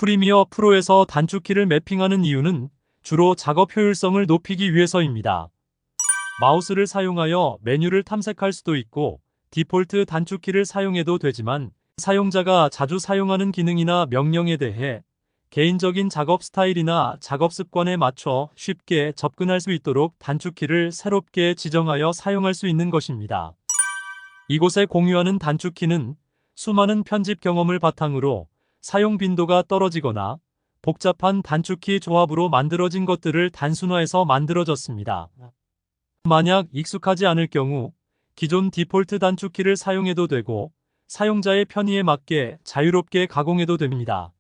프리미어 프로에서 단축키를 매핑하는 이유는 주로 작업 효율성을 높이기 위해서입니다. 마우스를 사용하여 메뉴를 탐색할 수도 있고 디폴트 단축키를 사용해도 되지만 사용자가 자주 사용하는 기능이나 명령에 대해 개인적인 작업 스타일이나 작업 습관에 맞춰 쉽게 접근할 수 있도록 단축키를 새롭게 지정하여 사용할 수 있는 것입니다. 이곳에 공유하는 단축키는 수많은 편집 경험을 바탕으로 사용 빈도가 떨어지거나 복잡한 단축키 조합으로 만들어진 것들을 단순화해서 만들어졌습니다. 만약 익숙하지 않을 경우 기존 디폴트 단축키를 사용해도 되고 사용자의 편의에 맞게 자유롭게 가공해도 됩니다.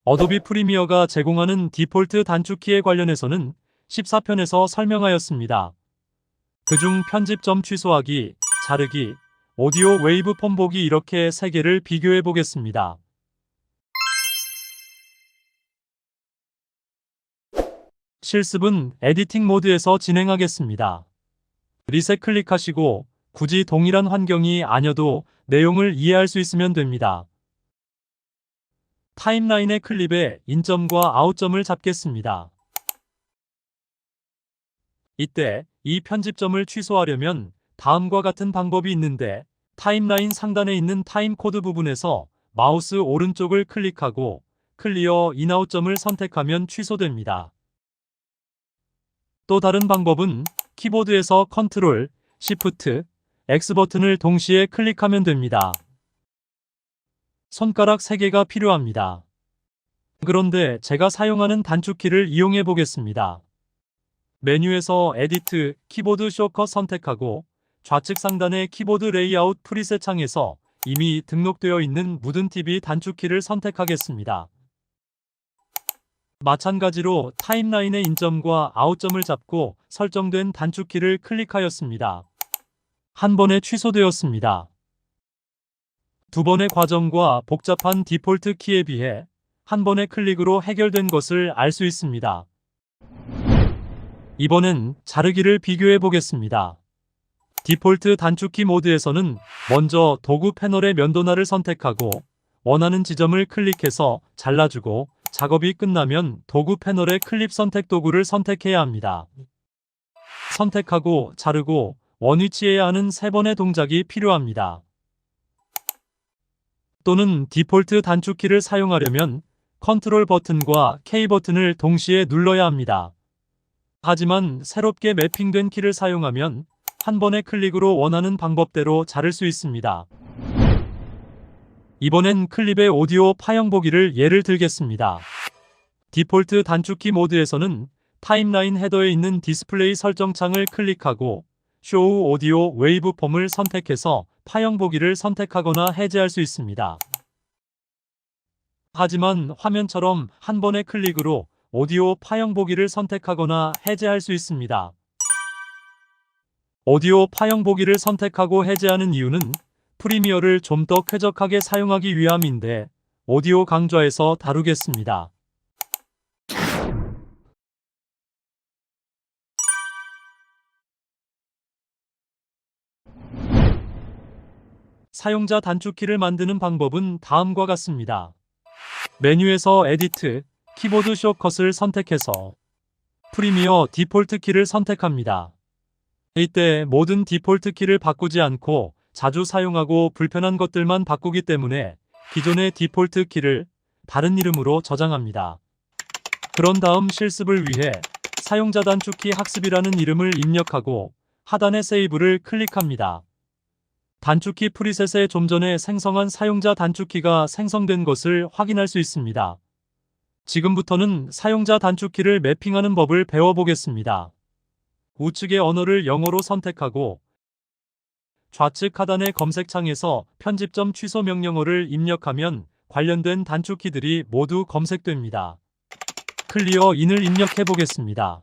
어도비 프리미어가 제공하는 디폴트 단축키에 관련해서는 14편에서 설명하였습니다. 그중 편집 점 취소하기, 자르기, 오디오 웨이브 폼 보기 이렇게 3개를 비교해 보겠습니다. 실습은 에디팅 모드에서 진행하겠습니다. 리셋 클릭하시고 굳이 동일한 환경이 아니어도 내용을 이해할 수 있으면 됩니다. 타임라인의 클립에 인점과 아웃점을 잡겠습니다. 이때 이 편집점을 취소하려면 다음과 같은 방법이 있는데 타임라인 상단에 있는 타임코드 부분에서 마우스 오른쪽을 클릭하고 클리어 인아웃점을 선택하면 취소됩니다. 또 다른 방법은 키보드에서 컨트롤, 시프트, X 버튼을 동시에 클릭하면 됩니다. 손가락 3개가 필요합니다. 그런데 제가 사용하는 단축키를 이용해 보겠습니다. 메뉴에서 에디트, 키보드 숏컷 선택하고 좌측 상단의 키보드 레이아웃 프리셋 창에서 이미 등록되어 있는 무든 TV 단축키를 선택하겠습니다. 마찬가지로 타임라인의 인점과 아웃점을 잡고 설정된 단축키를 클릭하였습니다. 한 번에 취소되었습니다. 두 번의 과정과 복잡한 디폴트 키에 비해 한 번의 클릭으로 해결된 것을 알 수 있습니다. 이번엔 자르기를 비교해 보겠습니다. 디폴트 단축키 모드에서는 먼저 도구 패널의 면도날을 선택하고 원하는 지점을 클릭해서 잘라주고 작업이 끝나면 도구 패널의 클립 선택 도구를 선택해야 합니다. 선택하고 자르고 원위치해야 하는 3번의 동작이 필요합니다. 또는 디폴트 단축키를 사용하려면 컨트롤 버튼과 K 버튼을 동시에 눌러야 합니다. 하지만 새롭게 매핑된 키를 사용하면 한 번의 클릭으로 원하는 방법대로 자를 수 있습니다. 이번엔 클립의 오디오 파형 보기를 예를 들겠습니다. 디폴트 단축키 모드에서는 타임라인 헤더에 있는 디스플레이 설정 창을 클릭하고 쇼우 오디오 웨이브 폼을 선택해서 파형 보기를 선택하거나 해제할 수 있습니다. 하지만 화면처럼 한 번의 클릭으로 오디오 파형 보기를 선택하거나 해제할 수 있습니다. 오디오 파형 보기를 선택하고 해제하는 이유는 프리미어를 좀 더 쾌적하게 사용하기 위함인데 오디오 강좌에서 다루겠습니다. 사용자 단축키를 만드는 방법은 다음과 같습니다. 메뉴에서 에디트, 키보드 숏컷을 선택해서 프리미어 디폴트 키를 선택합니다. 이때 모든 디폴트 키를 바꾸지 않고 자주 사용하고 불편한 것들만 바꾸기 때문에 기존의 디폴트 키를 다른 이름으로 저장합니다. 그런 다음 실습을 위해 사용자 단축키 학습이라는 이름을 입력하고 하단의 세이브를 클릭합니다. 단축키 프리셋에 좀 전에 생성한 사용자 단축키가 생성된 것을 확인할 수 있습니다. 지금부터는 사용자 단축키를 매핑하는 법을 배워보겠습니다. 우측의 언어를 영어로 선택하고 좌측 하단의 검색창에서 편집점 취소 명령어를 입력하면 관련된 단축키들이 모두 검색됩니다. 클리어 인을 입력해 보겠습니다.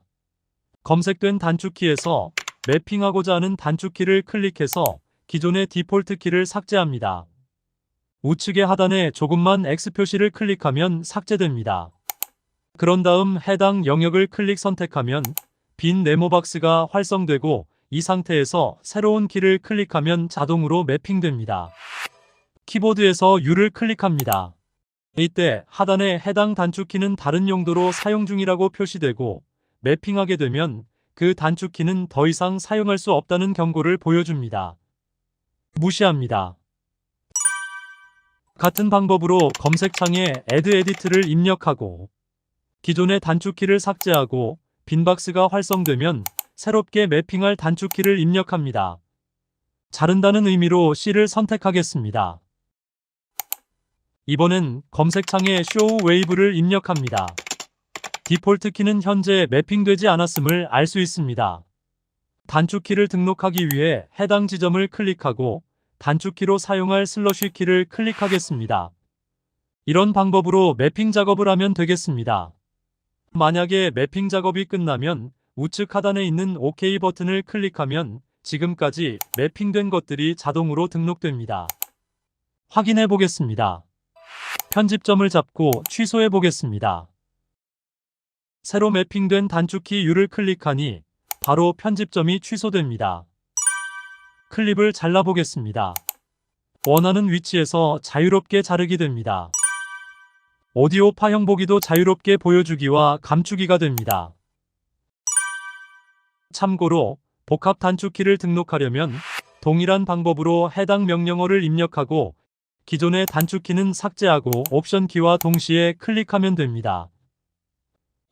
검색된 단축키에서 매핑하고자 하는 단축키를 클릭해서 기존의 디폴트 키를 삭제합니다. 우측의 하단에 조금만 X 표시를 클릭하면 삭제됩니다. 그런 다음 해당 영역을 클릭 선택하면 빈 네모 박스가 활성되고 이 상태에서 새로운 키를 클릭하면 자동으로 매핑됩니다. 키보드에서 U를 클릭합니다. 이때 하단에 해당 단축키는 다른 용도로 사용 중이라고 표시되고 매핑하게 되면 그 단축키는 더 이상 사용할 수 없다는 경고를 보여줍니다. 무시합니다. 같은 방법으로 검색창에 Add Edit를 입력하고 기존의 단축키를 삭제하고 빈 박스가 활성되면 새롭게 매핑할 단축키를 입력합니다. 자른다는 의미로 C를 선택하겠습니다. 이번엔 검색창에 Show Wave를 입력합니다. 디폴트 키는 현재 매핑되지 않았음을 알 수 있습니다. 단축키를 등록하기 위해 해당 지점을 클릭하고 단축키로 사용할 슬러시 키를 클릭하겠습니다. 이런 방법으로 매핑 작업을 하면 되겠습니다. 만약에 매핑 작업이 끝나면 우측 하단에 있는 OK 버튼을 클릭하면 지금까지 매핑된 것들이 자동으로 등록됩니다. 확인해 보겠습니다. 편집점을 잡고 취소해 보겠습니다. 새로 매핑된 단축키 U를 클릭하니 바로 편집점이 취소됩니다. 클립을 잘라보겠습니다. 원하는 위치에서 자유롭게 자르기 됩니다. 오디오 파형 보기도 자유롭게 보여주기와 감추기가 됩니다. 참고로 복합 단축키를 등록하려면 동일한 방법으로 해당 명령어를 입력하고 기존의 단축키는 삭제하고 옵션 키와 동시에 클릭하면 됩니다.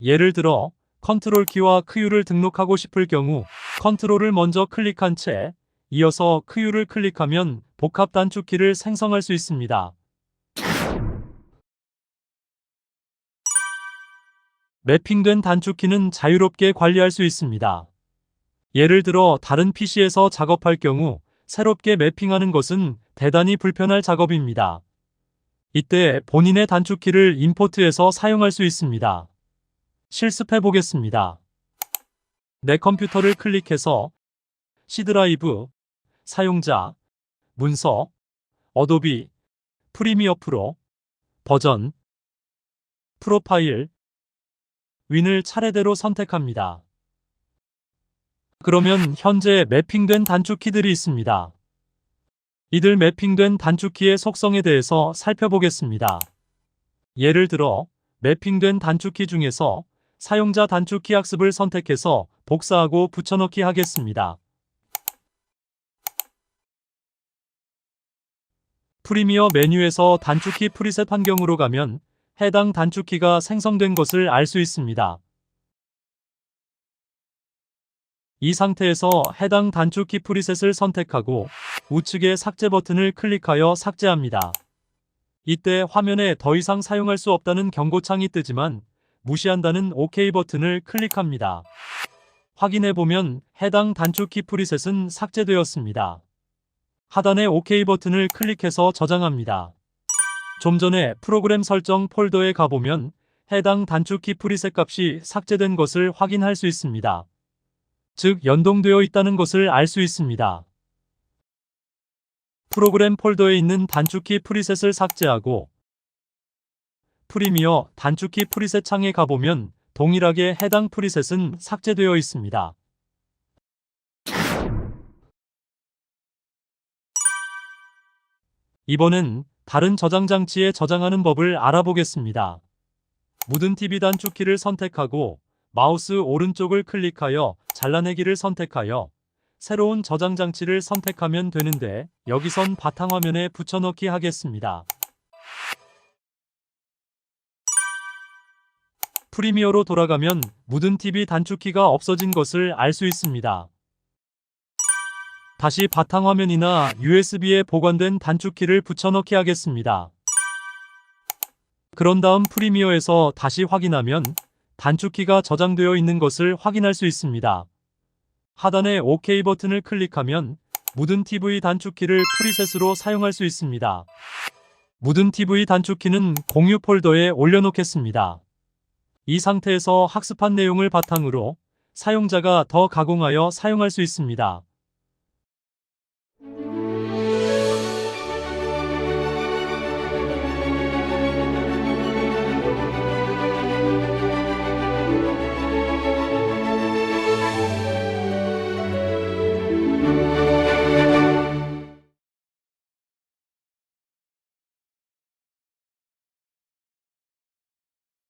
예를 들어 컨트롤 키와 크유를 등록하고 싶을 경우 컨트롤을 먼저 클릭한 채 이어서 크유를 클릭하면 복합 단축키를 생성할 수 있습니다. 매핑된 단축키는 자유롭게 관리할 수 있습니다. 예를 들어 다른 PC에서 작업할 경우 새롭게 매핑하는 것은 대단히 불편할 작업입니다. 이때 본인의 단축키를 임포트해서 사용할 수 있습니다. 실습해 보겠습니다. 내 컴퓨터를 클릭해서 C 드라이브, 사용자, 문서, 어도비, 프리미어 프로, 버전, 프로파일, 윈을 차례대로 선택합니다. 그러면 현재 매핑된 단축키들이 있습니다. 이들 매핑된 단축키의 속성에 대해서 살펴보겠습니다. 예를 들어 매핑된 단축키 중에서 사용자 단축키 학습을 선택해서 복사하고 붙여넣기 하겠습니다. 프리미어 메뉴에서 단축키 프리셋 환경으로 가면 해당 단축키가 생성된 것을 알 수 있습니다. 이 상태에서 해당 단축키 프리셋을 선택하고 우측의 삭제 버튼을 클릭하여 삭제합니다. 이때 화면에 더 이상 사용할 수 없다는 경고창이 뜨지만 무시한다는 OK 버튼을 클릭합니다. 확인해보면 해당 단축키 프리셋은 삭제되었습니다. 하단의 OK 버튼을 클릭해서 저장합니다. 좀 전에 프로그램 설정 폴더에 가보면 해당 단축키 프리셋 값이 삭제된 것을 확인할 수 있습니다. 즉 연동되어 있다는 것을 알 수 있습니다. 프로그램 폴더에 있는 단축키 프리셋을 삭제하고 프리미어 단축키 프리셋 창에 가보면 동일하게 해당 프리셋은 삭제되어 있습니다. 이번엔 다른 저장 장치에 저장하는 법을 알아보겠습니다. 묻은 TV 단축키를 선택하고 마우스 오른쪽을 클릭하여 잘라내기를 선택하여 새로운 저장 장치를 선택하면 되는데 여기선 바탕화면에 붙여넣기 하겠습니다. 프리미어로 돌아가면 묻은 TV 단축키가 없어진 것을 알 수 있습니다. 다시 바탕화면이나 USB에 보관된 단축키를 붙여넣기 하겠습니다. 그런 다음 프리미어에서 다시 확인하면 단축키가 저장되어 있는 것을 확인할 수 있습니다. 하단의 OK 버튼을 클릭하면 묻은 TV 단축키를 프리셋으로 사용할 수 있습니다. 묻은 TV 단축키는 공유 폴더에 올려놓겠습니다. 이 상태에서 학습한 내용을 바탕으로 사용자가 더 가공하여 사용할 수 있습니다.